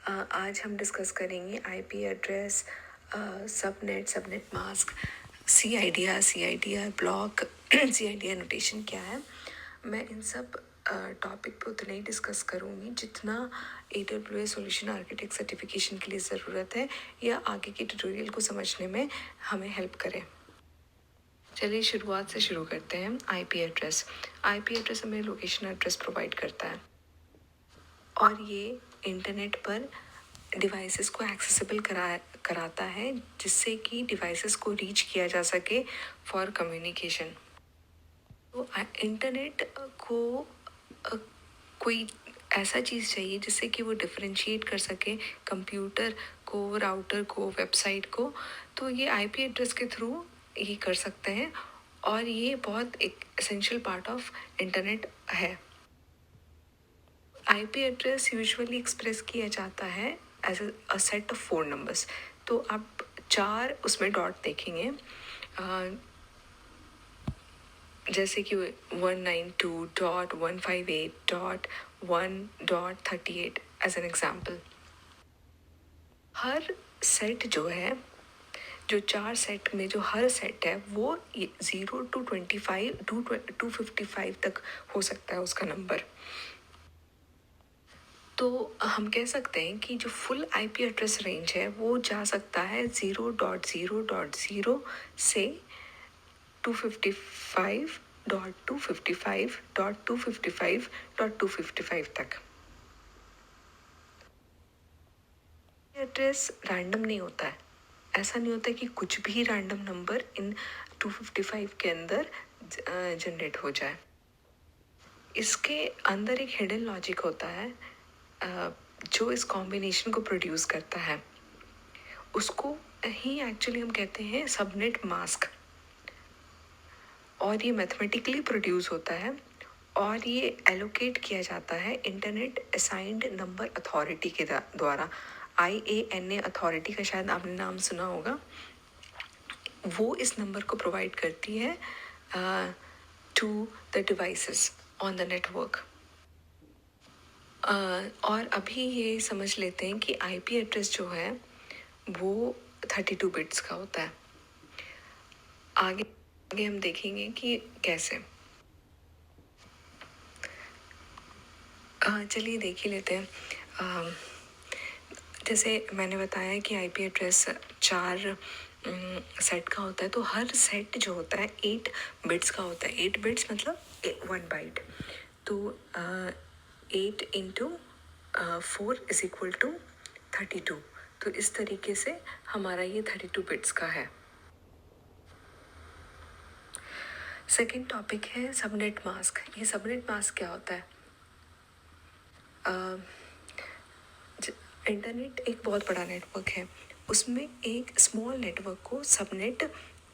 आज हम डिस्कस करेंगे IP address, subnet mask, CIDR block, CIDR notation क्या है। मैं इन सब टॉपिक पे उतना ही डिस्कस करूँगी जितना AWS सॉल्यूशन आर्किटेक्ट सर्टिफिकेशन के लिए ज़रूरत है या आगे के ट्यूटोरियल को समझने में हमें हेल्प करे। चलिए शुरुआत से शुरू करते हैं। आईपी एड्रेस हमें लोकेशन एड्रेस प्रोवाइड करता है और ये इंटरनेट पर डिवाइसेस को एक्सेसिबल कराता है जिससे कि डिवाइसेस को रीच किया जा सके फॉर कम्युनिकेशन। तो इंटरनेट को कोई ऐसा चीज़ चाहिए जिससे कि वो डिफरेंशिएट कर सके कंप्यूटर को, राउटर को, वेबसाइट को। तो ये आईपी एड्रेस के थ्रू ये कर सकते हैं और ये बहुत एक एसेंशियल पार्ट ऑफ इंटरनेट है। आईपी एड्रेस यूजुअली एक्सप्रेस किया जाता है as a set of 4 numbers. तो आप 4 उसमें डॉट देखेंगे, जैसे कि 192.158.1.38 एज एन एग्जाम्पल। हर सेट जो है, जो 4 सेट में जो हर सेट है वो 0 to 25 to 255 तक हो सकता है उसका नंबर। तो हम कह सकते हैं कि जो फुल आईपी एड्रेस रेंज है वो जा सकता है 0.0.0 से 255.255.255.255 तक। एड्रेस रैंडम नहीं होता है, ऐसा नहीं होता कि कुछ भी रैंडम नंबर इन 255 के अंदर जनरेट हो जाए। इसके अंदर एक हिडन लॉजिक होता है जो इस कॉम्बिनेशन को प्रोड्यूस करता है, उसको ही एक्चुअली हम कहते हैं सबनेट मास्क। और ये मैथमेटिकली प्रोड्यूस होता है और ये एलोकेट किया जाता है इंटरनेट असाइंड नंबर अथॉरिटी के द्वारा। IANA अथॉरिटी का शायद आपने नाम सुना होगा। वो इस नंबर को प्रोवाइड करती है to the devices on the network. और अभी ये समझ लेते हैं कि आईपी एड्रेस जो है वो 32 बिट्स का होता है। आगे हम देखेंगे कि कैसे। चलिए देख ही लेते हैं। जैसे मैंने बताया कि आईपी एड्रेस 4 सेट का होता है, तो हर सेट जो होता है 8 बिट्स का होता है। 8 बिट्स मतलब 1 बाइट। तो 8 इंटू 4 इज इक्वल टू 32। तो इस तरीके से हमारा ये 32 बिट्स का है। सेकेंड टॉपिक है सबनेट मास्क। ये सबनेट मास्क क्या होता है? इंटरनेट एक बहुत बड़ा नेटवर्क है, उसमें एक स्मॉल नेटवर्क को सबनेट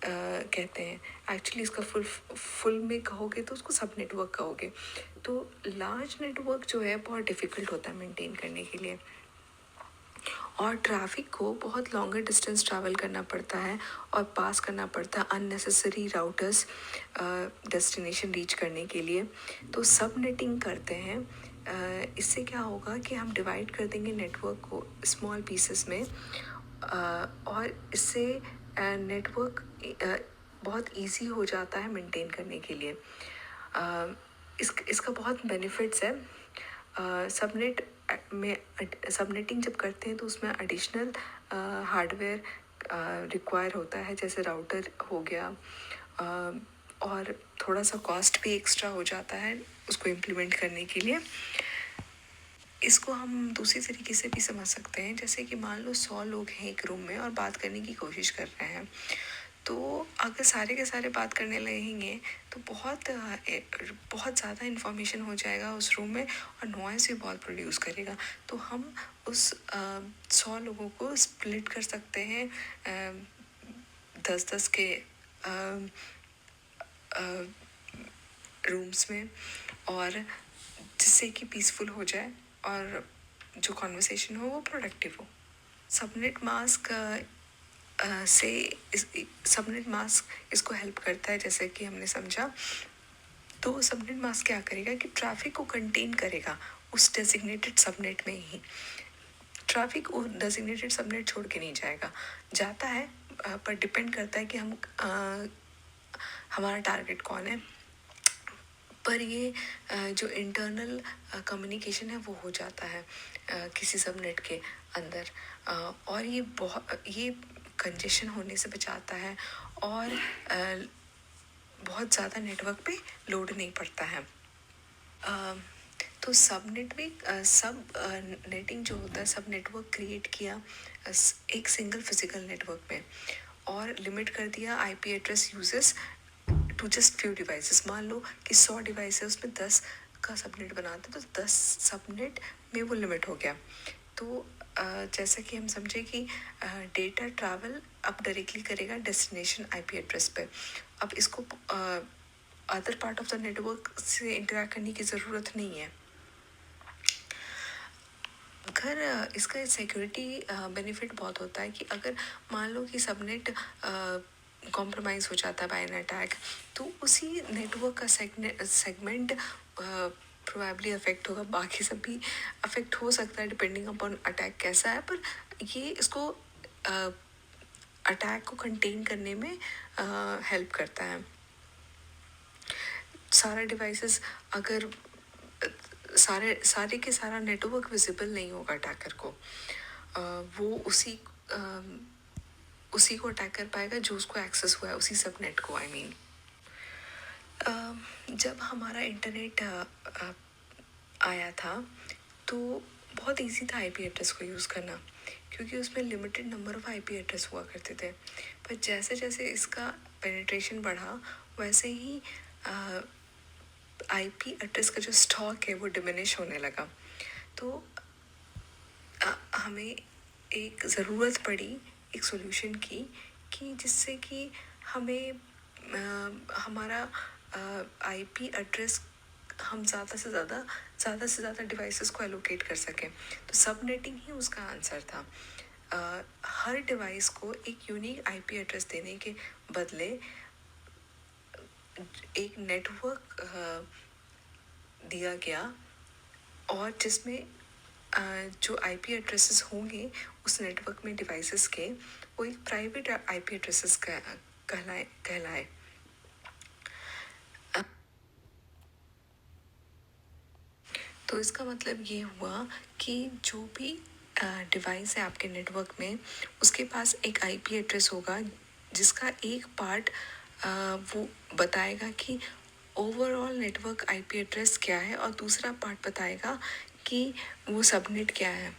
कहते हैं। एक्चुअली इसका फुल में कहोगे तो उसको सब नेटवर्क कहोगे। तो लार्ज नेटवर्क जो है बहुत डिफ़िकल्ट होता है मेंटेन करने के लिए और ट्रैफिक को बहुत लॉन्गर डिस्टेंस ट्रैवल करना पड़ता है और पास करना पड़ता है अननेसेसरी राउटर्स डेस्टिनेशन रीच करने के लिए। तो सब नेटिंग करते हैं। इससे क्या होगा कि हम डिवाइड कर देंगे नेटवर्क को स्मॉल पीसेस में और इससे नेटवर्क बहुत इजी हो जाता है मेंटेन करने के लिए। इसका बहुत बेनिफिट्स है। सबनेट में सबनेटिंग जब करते हैं तो उसमें एडिशनल हार्डवेयर रिक्वायर होता है, जैसे राउटर हो गया, और थोड़ा सा कॉस्ट भी एक्स्ट्रा हो जाता है उसको इम्प्लीमेंट करने के लिए। इसको हम दूसरी तरीके से भी समझ सकते हैं, जैसे कि मान लो 100 लोग हैं एक रूम में और बात करने की कोशिश कर रहे हैं। तो अगर सारे के सारे बात करने लगेंगे तो बहुत ज़्यादा इन्फॉर्मेशन हो जाएगा उस रूम में और नॉइज़ भी बहुत प्रोड्यूस करेगा। तो हम उस 100 लोगों को स्प्लिट कर सकते हैं 10-10 के रूम्स में, और जिससे कि पीसफुल हो जाए और जो कॉन्वर्सेशन हो वो प्रोडक्टिव हो। सबनेट मास्क सबनेट मास्क इसको हेल्प करता है, जैसे कि हमने समझा। तो सबनेट मास्क क्या करेगा कि ट्रैफिक को कंटेन करेगा उस डेजिग्नेटेड सबनेट में ही। ट्रैफिक वो डेजिग्नेटेड सबनेट छोड़ के नहीं जाएगा, जाता है पर डिपेंड करता है कि हम हमारा टारगेट कौन है। पर ये जो इंटरनल कम्युनिकेशन है वो हो जाता है किसी सबनेट के अंदर, और ये कंजेशन होने से बचाता है, और बहुत ज़्यादा नेटवर्क पे लोड नहीं पड़ता है। तो सब नेटिंग जो होता है, सब नेटवर्क क्रिएट किया एक सिंगल फिजिकल नेटवर्क में, और लिमिट कर दिया IP address uses to just few devices. मान लो कि 100 डिवाइस है, उसमें 10 का सबनेट बनाते तो 10 सबनेट में वो लिमिट हो गया। तो जैसा कि हम समझे कि डेटा ट्रैवल अब डायरेक्टली करेगा डेस्टिनेशन आईपी एड्रेस पे। अब इसको other part of the network से इंटरेक्ट करने की ज़रूरत नहीं है। अगर इसका सिक्योरिटी बेनिफिट बहुत होता है कि अगर मान लो कि सबनेट कॉम्प्रोमाइज़ हो जाता है बाय एन अटैक, तो उसी नेटवर्क का सेगमेंट प्रोबेबली अफेक्ट होगा, बाकी सब भी अफेक्ट हो सकता है डिपेंडिंग अपॉन अटैक कैसा है। पर ये इसको अटैक को कंटेन करने में हेल्प करता है। सारा डिवाइसेस अगर सारे के सारा नेटवर्क विजिबल नहीं होगा अटैकर को, वो उसी को अटैक कर पाएगा जो उसको एक्सेस हुआ है, उसी सबनेट को। आई मीन जब हमारा इंटरनेट आया था तो बहुत इजी था आईपी एड्रेस को यूज़ करना, क्योंकि उसमें limited number of IP address हुआ करते थे। पर जैसे जैसे इसका पेनिट्रेशन बढ़ा, वैसे ही आईपी एड्रेस का जो स्टॉक है वो डिमिनिश होने लगा। तो हमें एक ज़रूरत पड़ी एक सॉल्यूशन की, कि जिससे कि हमें हमारा आईपी एड्रेस हम ज़्यादा से ज़्यादा डिवाइसेस को एलोकेट कर सकें। तो सब नेटिंग ही उसका आंसर था। हर डिवाइस को एक यूनिक आईपी एड्रेस देने के बदले एक नेटवर्क दिया गया, और जिसमें जो आईपी एड्रेसेस होंगे उस नेटवर्क में डिवाइसेस के, वो एक प्राइवेट आईपी एड्रेसेस कहलाए। तो इसका मतलब ये हुआ कि जो भी डिवाइस है आपके नेटवर्क में, उसके पास एक आईपी एड्रेस होगा जिसका एक पार्ट वो बताएगा कि ओवरऑल नेटवर्क आईपी एड्रेस क्या है, और दूसरा पार्ट बताएगा कि वो सबनेट क्या है।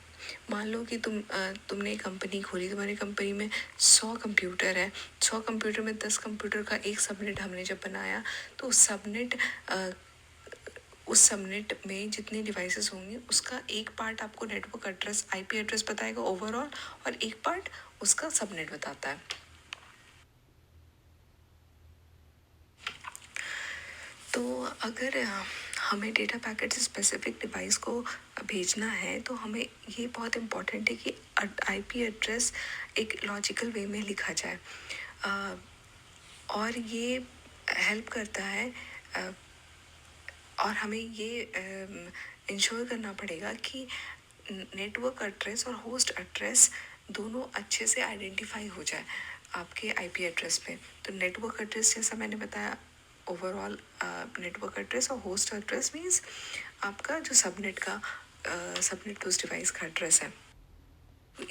मान लो कि तुमने एक कंपनी खोली, तुम्हारी कंपनी में 100 कंप्यूटर है, 100 कंप्यूटर में 10 कंप्यूटर का एक सबनेट हमने जब बनाया, तो उस सबनेट में जितने डिवाइसेस होंगे उसका एक पार्ट आपको नेटवर्क एड्रेस आईपी एड्रेस बताएगा ओवरऑल, और एक पार्ट उसका सबनेट बताता है। तो अगर हमें डेटा पैकेट से स्पेसिफिक डिवाइस को भेजना है, तो हमें ये बहुत इम्पॉर्टेंट है कि आईपी एड्रेस एक लॉजिकल वे में लिखा जाए, और ये हेल्प करता है, और हमें ये इंश्योर करना पड़ेगा कि नेटवर्क एड्रेस और होस्ट एड्रेस दोनों अच्छे से आइडेंटिफाई हो जाए आपके आईपी एड्रेस पे। तो नेटवर्क एड्रेस जैसा मैंने बताया ओवरऑल नेटवर्क एड्रेस, और होस्ट एड्रेस मीन्स आपका जो सबनेट उस डिवाइस का एड्रेस है।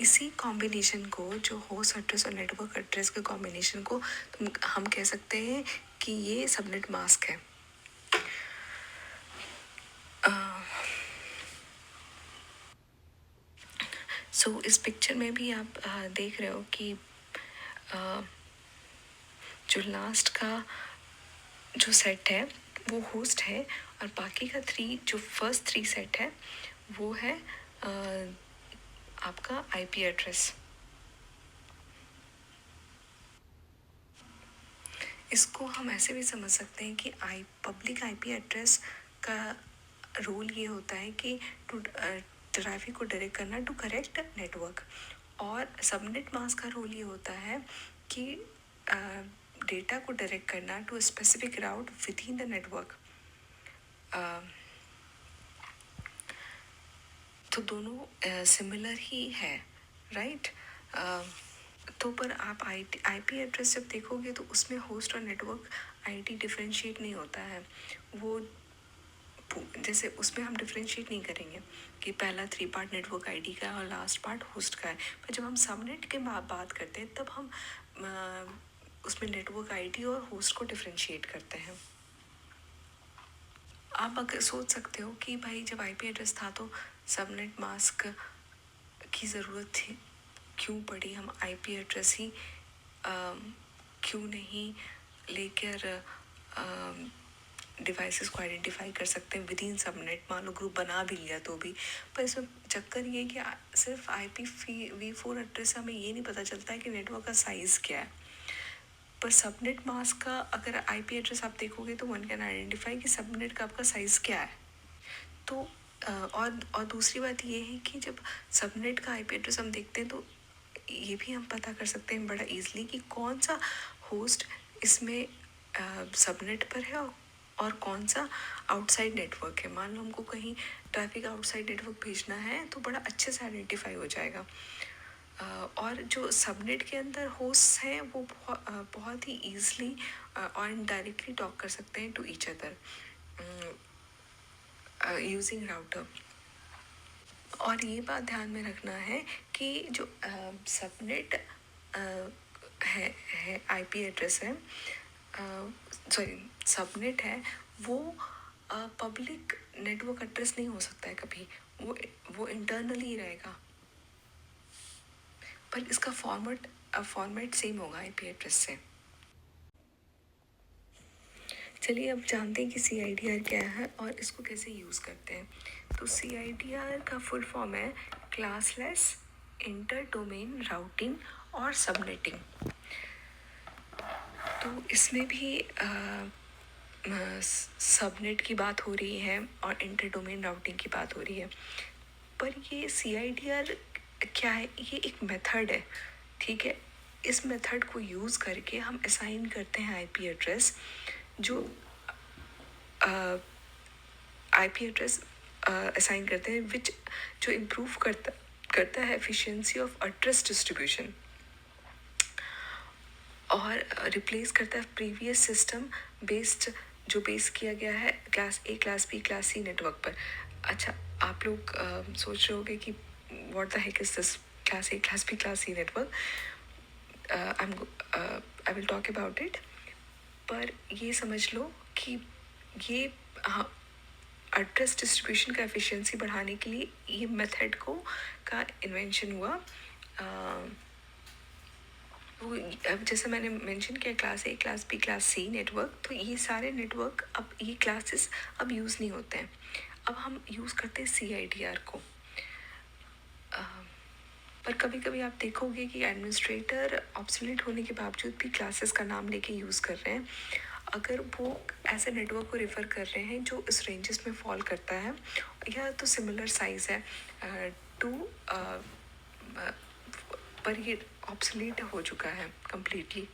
इसी कॉम्बिनेशन को, जो होस्ट एड्रेस और नेटवर्क एड्रेस के कॉम्बिनेशन को हम कह सकते हैं कि ये सबनेट मास्क है। सो इस पिक्चर में भी आप देख रहे हो कि जो लास्ट का जो सेट है वो होस्ट है, और बाकी का जो फर्स्ट 3 सेट है वो है आपका आईपी एड्रेस। इसको हम ऐसे भी समझ सकते हैं कि पब्लिक आईपी एड्रेस का रोल ये होता है कि ट्रैफिक को डायरेक्ट करना टू करेक्ट नेटवर्क, और सबनेट मास्क का रोल ये होता है कि डेटा को डायरेक्ट करना to specific route within the network. तो दोनों सिमिलर ही है, राइट। तो पर आप आईपी एड्रेस जब देखोगे तो उसमें होस्ट और नेटवर्क आईडी डिफरेंशिएट नहीं होता है। वो जैसे उसमें हम डिफरेंशिएट नहीं करेंगे कि पहला 3 पार्ट नेटवर्क आईडी का है और लास्ट पार्ट होस्ट का है। पर जब हम सबनेट के बात करते हैं तब हम उसमें नेटवर्क आईडी और होस्ट को डिफरेंशिएट करते हैं। आप अगर सोच सकते हो कि भाई जब आईपी एड्रेस था तो सबनेट मास्क की ज़रूरत थी, क्यों पड़ी, हम आईपी एड्रेस ही क्यों नहीं लेकर डिवाइसेस को आइडेंटिफाई कर सकते हैं विद इन सबनेट। मान लो ग्रुप बना भी लिया तो भी, पर इसमें चक्कर ये कि सिर्फ IPv4 एड्रेस से हमें ये नहीं पता चलता है कि नेटवर्क का साइज़ क्या है। पर सबनेट मास्क का अगर आईपी एड्रेस आप देखोगे तो वन कैन आइडेंटिफाई कि सबनेट का आपका साइज़ क्या है। तो और दूसरी बात ये है कि जब सबनेट का आईपी एड्रेस हम देखते हैं तो ये भी हम पता कर सकते हैं बड़ा इजीली कि कौन सा होस्ट इसमें सबनेट पर है और कौन सा आउटसाइड नेटवर्क है। मान लो हमको कहीं ट्रैफिक आउटसाइड नेटवर्क भेजना है तो बड़ा अच्छे से आइडेंटिफाई हो जाएगा। और जो सबनेट के अंदर होस्ट हैं वो बहुत ही ईजली और इनडायरेक्टली टॉक कर सकते हैं to each other using router. और ये बात ध्यान में रखना है कि जो सबनेट है आईपी एड्रेस है, सॉरी सबनेट है, वो पब्लिक नेटवर्क एड्रेस नहीं हो सकता है कभी। वो इंटरनली ही रहेगा, पर इसका फॉर्मेट सेम होगा आईपी एड्रेस से। चलिए अब जानते हैं कि CIDR क्या है और इसको कैसे यूज़ करते हैं। तो CIDR का फुल फॉर्म है क्लासलेस इंटर डोमेन राउटिंग और सबनेटिंग। तो इसमें भी सबनेट की बात हो रही है और इंटर डोमेन राउटिंग की बात हो रही है। पर ये CIDR क्या है, ये एक मेथड है, ठीक है। इस मेथड को यूज़ करके हम असाइन करते हैं आईपी एड्रेस, जो आईपी एड्रेस असाइन करते हैं विच जो इम्प्रूव करता है एफिशिएंसी ऑफ एड्रेस डिस्ट्रीब्यूशन और रिप्लेस करता है प्रीवियस सिस्टम बेस्ड जो बेस किया गया है class A class B class C network पर। अच्छा, आप लोग सोच रहे होगे कि what the heck is this class A class B class C network. I will talk about it. पर ये समझ लो कि ये एड्रेस डिस्ट्रीब्यूशन का एफिशिएंसी बढ़ाने के लिए ये मेथड का इन्वेंशन हुआ। वो जैसे मैंने मेंशन किया class A class B class C network, तो ये सारे नेटवर्क अब ये क्लासेस अब यूज़ नहीं होते हैं। अब हम यूज़ करते हैं CIDR को। पर कभी कभी आप देखोगे कि एडमिनिस्ट्रेटर ऑब्सोलीट होने के बावजूद भी क्लासेस का नाम लेके यूज़ कर रहे हैं। अगर वो ऐसे नेटवर्क को रेफ़र कर रहे हैं जो इस रेंजेस में फॉल करता है या तो सिमिलर साइज़ है टू पर ये ऑब्सोलीट हो चुका है कम्प्लीटली।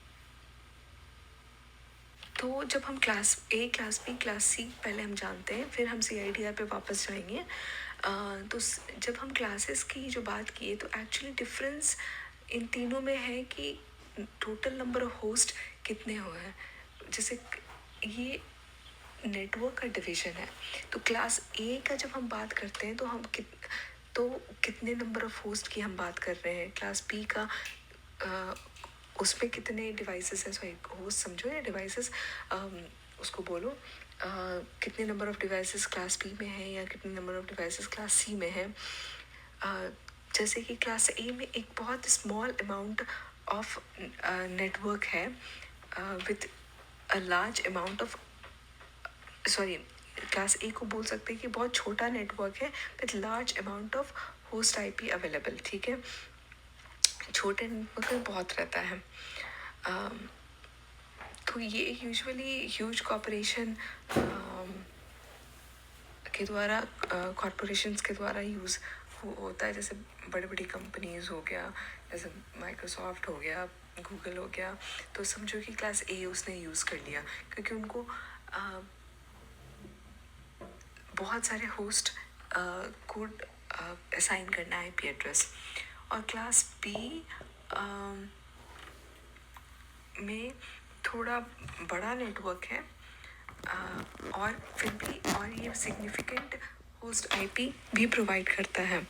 तो जब हम class A class B class C पहले हम जानते हैं, फिर हम CIDR पे वापस जाएंगे। तो जब हम क्लासेस की जो बात की तो एक्चुअली डिफरेंस इन तीनों में है कि टोटल नंबर ऑफ होस्ट कितने हुए हैं। जैसे ये नेटवर्क का डिवीज़न है, तो क्लास ए का जब हम बात करते हैं तो हम कितने नंबर ऑफ होस्ट की हम बात कर रहे हैं। क्लास बी का उसमें कितने डिवाइसेस हैं, सॉरी होस्ट समझो या डिवाइसेस उसको बोलो, कितने number of devices class B में है या कितने number of devices class C में है। जैसे कि क्लास ए में एक बहुत स्मॉल अमाउंट ऑफ नेटवर्क है with a large amount of, sorry class A को बोल सकते हैं कि बहुत छोटा नेटवर्क है with large amount of host IP available, ठीक है। छोटे नेटवर्क में बहुत रहता है। तो ये यूजुअली ह्यूज कॉर्पोरेशन के द्वारा कॉर्पोरेशंस के द्वारा यूज़ होता है। जैसे बड़ी बड़ी कंपनीज हो गया, जैसे माइक्रोसॉफ्ट हो गया, गूगल हो गया, तो समझो कि क्लास ए उसने यूज़ कर लिया क्योंकि उनको बहुत सारे होस्ट को असाइन करना है आईपी एड्रेस। और क्लास बी में थोड़ा बड़ा नेटवर्क है, और फिर भी और ये सिग्निफिकेंट होस्ट आईपी भी प्रोवाइड करता है।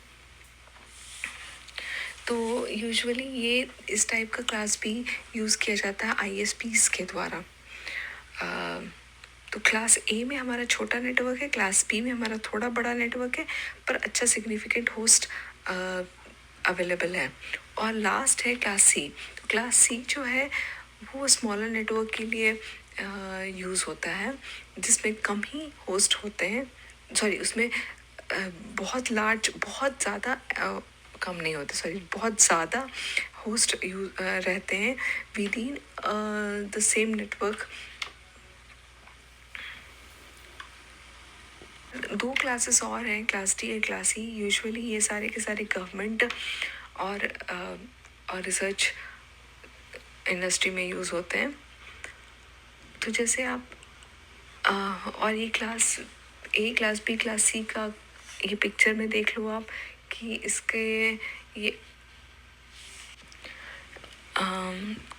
तो यूजुअली ये इस टाइप का क्लास बी यूज़ किया जाता है आईएसपीज के द्वारा। तो क्लास ए में हमारा छोटा नेटवर्क है, क्लास बी में हमारा थोड़ा बड़ा नेटवर्क है, पर अच्छा सिग्निफिकेंट होस्ट अवेलेबल है। और लास्ट है क्लास सी। तो क्लास सी जो है वो स्मॉलर नेटवर्क के लिए यूज़ होता है, जिसमें कम ही होस्ट होते हैं। सॉरी, उसमें बहुत लार्ज, बहुत ज़्यादा कम नहीं होते, सॉरी, बहुत ज़्यादा होस्ट रहते हैं with in the same network. दो क्लासेस और हैं, क्लास डी और क्लास ई। यूजुअली ये सारे के सारे गवर्नमेंट और रिसर्च इंडस्ट्री में यूज़ होते हैं। तो जैसे आप और ये class A, class B, class C का ये पिक्चर में देख लो आप कि इसके ये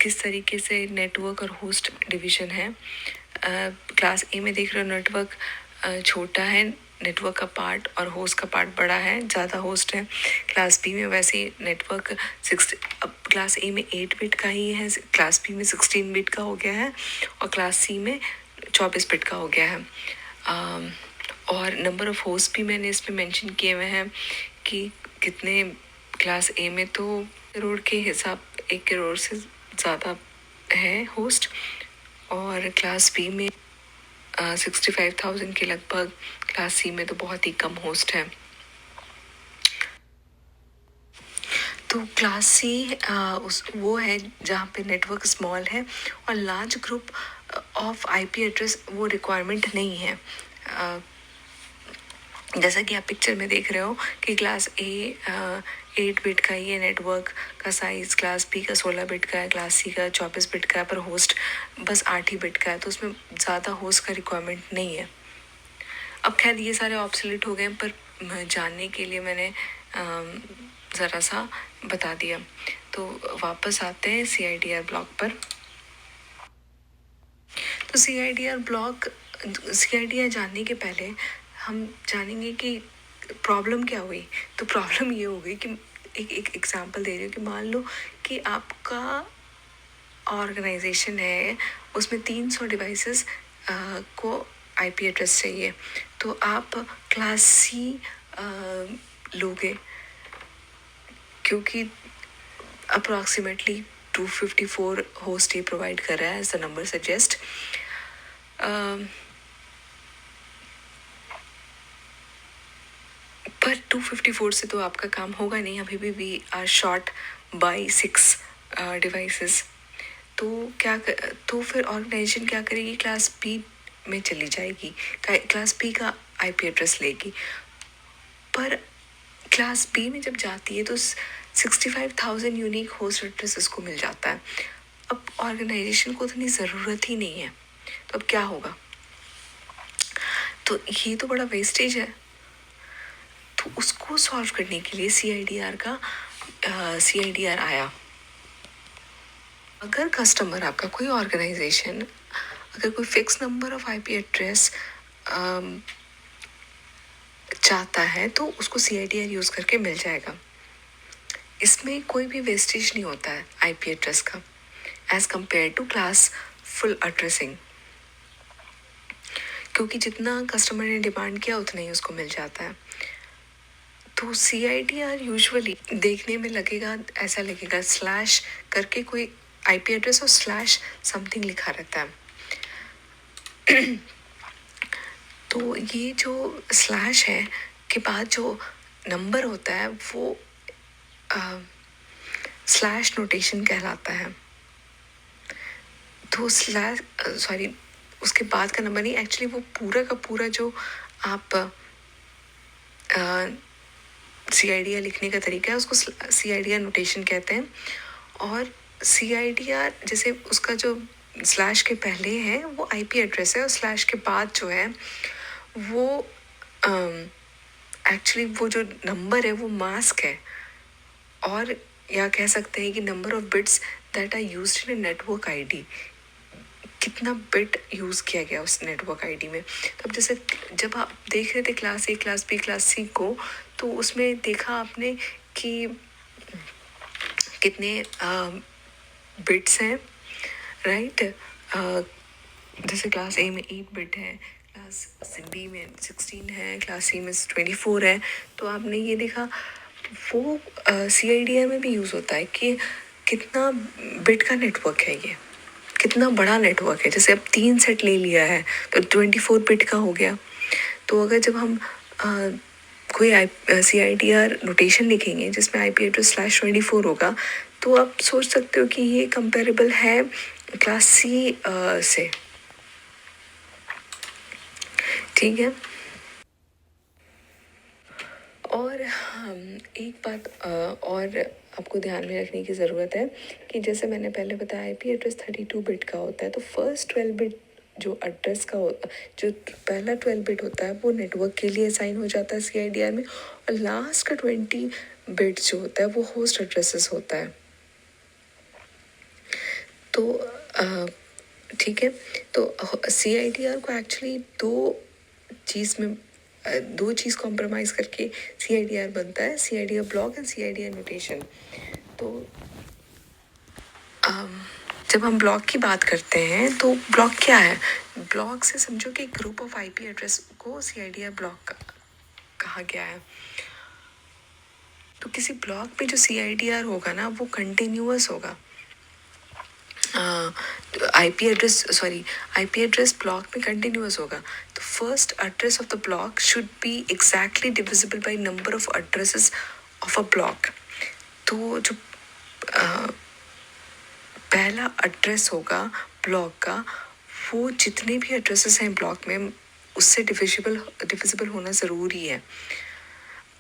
किस तरीके से नेटवर्क और होस्ट डिवीज़न है। क्लास ए में देख रहे हो नेटवर्क छोटा है, नेटवर्क का पार्ट और होस्ट का पार्ट बड़ा है, ज़्यादा होस्ट है। क्लास बी में वैसे ही नेटवर्क अब क्लास ए में 8 बिट का ही है, क्लास बी में 16 बिट का हो गया है, और क्लास सी में 24 बिट का हो गया है। और नंबर ऑफ़ होस्ट भी मैंने इसमें मेंशन किए हुए हैं कि कितने। क्लास ए में तो करोड़ के हिसाब 1 करोड़ से ज़्यादा है होस्ट, और क्लास बी में 65,000 के लगभग, क्लास सी में तो बहुत ही कम होस्ट है। तो क्लास सी वो है जहाँ पे नेटवर्क स्मॉल है और large group of IP address वो रिक्वायरमेंट नहीं है। जैसा कि आप पिक्चर में देख रहे हो कि क्लास ए 8 बिट का ही है नेटवर्क का साइज़, क्लास बी का 16 बिट का है, क्लास सी का 24 बिट का है, पर होस्ट बस 8 ही बिट का है, तो उसमें ज़्यादा होस्ट का रिक्वायरमेंट नहीं है। अब खैर ये सारे ऑब्सोलीट हो गए, पर जानने के लिए मैंने ज़रा सा बता दिया। तो वापस आते हैं CIDR ब्लॉक पर। तो CIDR जानने के पहले हम जानेंगे कि प्रॉब्लम क्या हुई। तो प्रॉब्लम ये हो गई कि एक एग्जांपल दे रही हूँ कि मान लो कि आपका ऑर्गेनाइजेशन है, उसमें 300 डिवाइसेस को आईपी एड्रेस चाहिए, तो आप क्लास सी लोगे, क्योंकि अप्रॉक्सीमेटली 254 होस्ट ही प्रोवाइड कर रहा है एज द नंबर सजेस्ट। पर 254 से तो आपका काम होगा नहीं, अभी भी we are short by 6 devices. तो फिर ऑर्गेनाइजेशन क्या करेगी, क्लास बी में चली जाएगी, क्लास बी का आईपी एड्रेस लेगी। पर क्लास बी में जब जाती है तो 65,000 यूनिक होस्ट एड्रेस उसको मिल जाता है। अब ऑर्गेनाइजेशन को इतनी ज़रूरत ही नहीं है, तो अब क्या होगा। तो ये तो बड़ा वेस्टेज है। तो उसको सॉल्व करने के लिए CIDR आया। अगर कस्टमर आपका कोई ऑर्गेनाइजेशन अगर कोई fix number of IP address चाहता है तो उसको CIDR यूज़ करके मिल जाएगा। इसमें कोई भी वेस्टेज नहीं होता है आईपी एड्रेस का as compare to class full addressing, क्योंकि जितना कस्टमर ने डिमांड किया उतना ही उसको मिल जाता है। तो CIDR यूजुअली देखने में ऐसा लगेगा स्लैश करके कोई आईपी एड्रेस और स्लैश समथिंग लिखा रहता है। तो ये जो स्लैश है के बाद जो नंबर होता है वो स्लैश नोटेशन कहलाता है। तो उसके बाद का नंबर नहीं, एक्चुअली वो पूरा का पूरा जो आप CIDR लिखने का तरीका है उसको CIDR नोटेशन कहते हैं। और CIDR जैसे उसका जो स्लैश के पहले है वो आईपी एड्रेस है, और स्लैश के बाद जो है वो एक्चुअली वो जो नंबर है वो मास्क है, और या कह सकते हैं कि number of bits that are used in network ID, कितना बिट यूज़ किया गया उस नेटवर्क आईडी में। तो अब जैसे जब आप देख रहे थे class A, class B, class C को, तो उसमें देखा आपने कि कितने बिट्स हैं, राइट। जैसे क्लास ए में 8 बिट है, क्लास बी में 16 है, क्लास सी में 24 है। तो आपने ये देखा वो CIDR में भी यूज़ होता है कि कितना बिट का नेटवर्क है, ये कितना बड़ा नेटवर्क है। जैसे अब 3 सेट ले लिया है तो 24 बिट का हो गया। तो अगर जब हम कोई CIDR नोटेशन लिखेंगे जिसमें IP एड्रेस /24 होगा, तो आप सोच सकते हो कि ये कंपेरेबल है क्लास सी से, ठीक है। और एक बात और आपको ध्यान में रखने की ज़रूरत है कि जैसे मैंने पहले बताया IP एड्रेस 32 बिट का होता है, तो फर्स्ट 12 बिट जो एड्रेस का जो पहला 12 बिट होता है वो नेटवर्क के लिए असाइन हो जाता है CIDR में, और लास्ट का 20 बिट जो होता है वो होस्ट एड्रेसेस होता है। तो ठीक है, तो CIDR को एक्चुअली दो चीज़ कॉम्प्रोमाइज़ करके CIDR बनता है, CIDR block and CIDR notation. तो जब हम ब्लॉक की बात करते हैं तो ब्लॉक क्या है? ब्लॉक से समझो कि ग्रुप ऑफ IP एड्रेस को CIDR ब्लॉक कहा गया है। तो किसी ब्लॉक में जो CIDR होगा ना वो कंटिन्यूअस होगा। IP एड्रेस ब्लॉक में कंटिन्यूअस होगा। तो first address of the block should be exactly divisible by number of addresses of a block. तो जो पहला एड्रेस होगा ब्लॉक का, वो जितने भी एड्रेसेस हैं ब्लॉक में उससे डिविजिबल होना ज़रूरी है।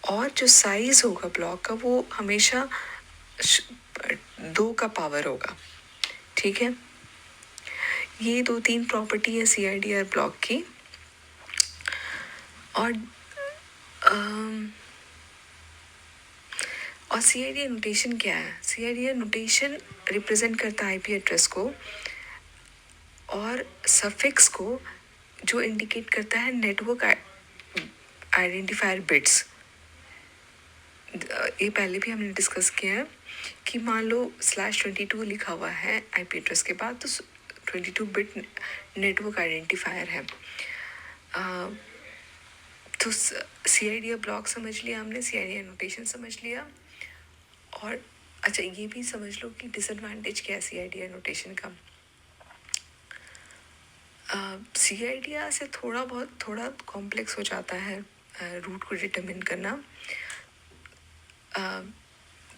और जो साइज होगा ब्लॉक का वो हमेशा 2 का पावर होगा, ठीक है। ये 2-3 प्रॉपर्टी है CIDR ब्लॉक की। और CIDR नोटेशन क्या है? CIDR नोटेशन रिप्रेजेंट करता है IP एड्रेस को और सफिक्स को, जो इंडिकेट करता है नेटवर्क आइडेंटिफायर बिट्स। ये पहले भी हमने डिस्कस किया है कि मान लो /22 लिखा हुआ है IP एड्रेस के बाद, तो 22 बिट नेटवर्क आइडेंटिफायर है। तो CIDR ब्लॉक समझ लिया हमने, CIDR नोटेशन समझ लिया। और अच्छा ये भी समझ लो कि डिसएडवांटेज क्या है CIDR नोटेशन का। CIDR से थोड़ा कॉम्प्लेक्स हो जाता है रूट को डिटरमिन करना।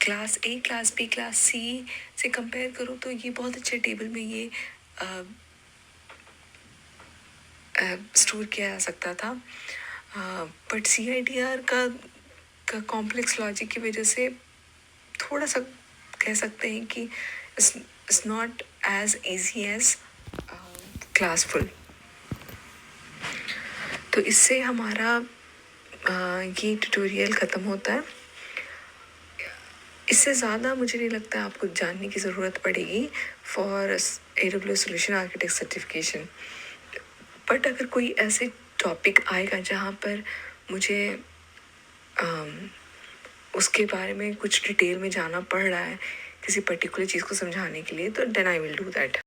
Class A, class B, class C से कंपेयर करो तो ये बहुत अच्छे टेबल में ये स्टोर किया जा सकता था, बट CIDR का कॉम्प्लेक्स लॉजिक की वजह से थोड़ा सा कह सकते हैं कि it's not as easy as classful. तो इससे हमारा ये ट्यूटोरियल ख़त्म होता है। इससे ज़्यादा मुझे नहीं लगता है आपको जानने की ज़रूरत पड़ेगी for AWS solution architect certification. But अगर कोई ऐसे टॉपिक आएगा जहाँ पर मुझे उसके बारे में कुछ डिटेल में जाना पड़ रहा है किसी पर्टिकुलर चीज़ को समझाने के लिए, तो then I will do that.